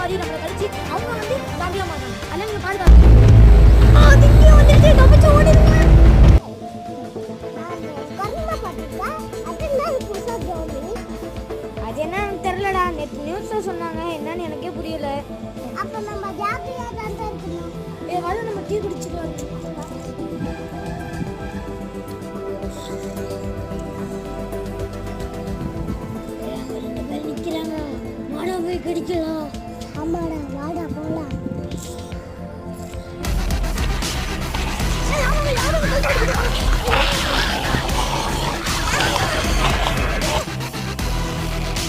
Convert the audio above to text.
மாறி நம்மளை கழிச்சு அவங்க வந்து ஜாம்பியா மாறாங்க. அதனால நீங்க பாதுகாப்பு. திங்க வந்துட்டு தப்பிச்சு ஓடிடுங்க. அது என்னன்னு தெரியலடா. நேற்று நியூஸ்ல சொன்னாங்க, என்னன்னு எனக்கே புரியல. அப்ப நம்ம ஜாக்கிரதையா தான் இருக்கணும். வர நம்ம டீ குடிச்சுக்கலாம். நிக்கிறாங்க, வாடா போய் கடிக்கலாம். ஆமாடா, வாடா போலாம். யாரும்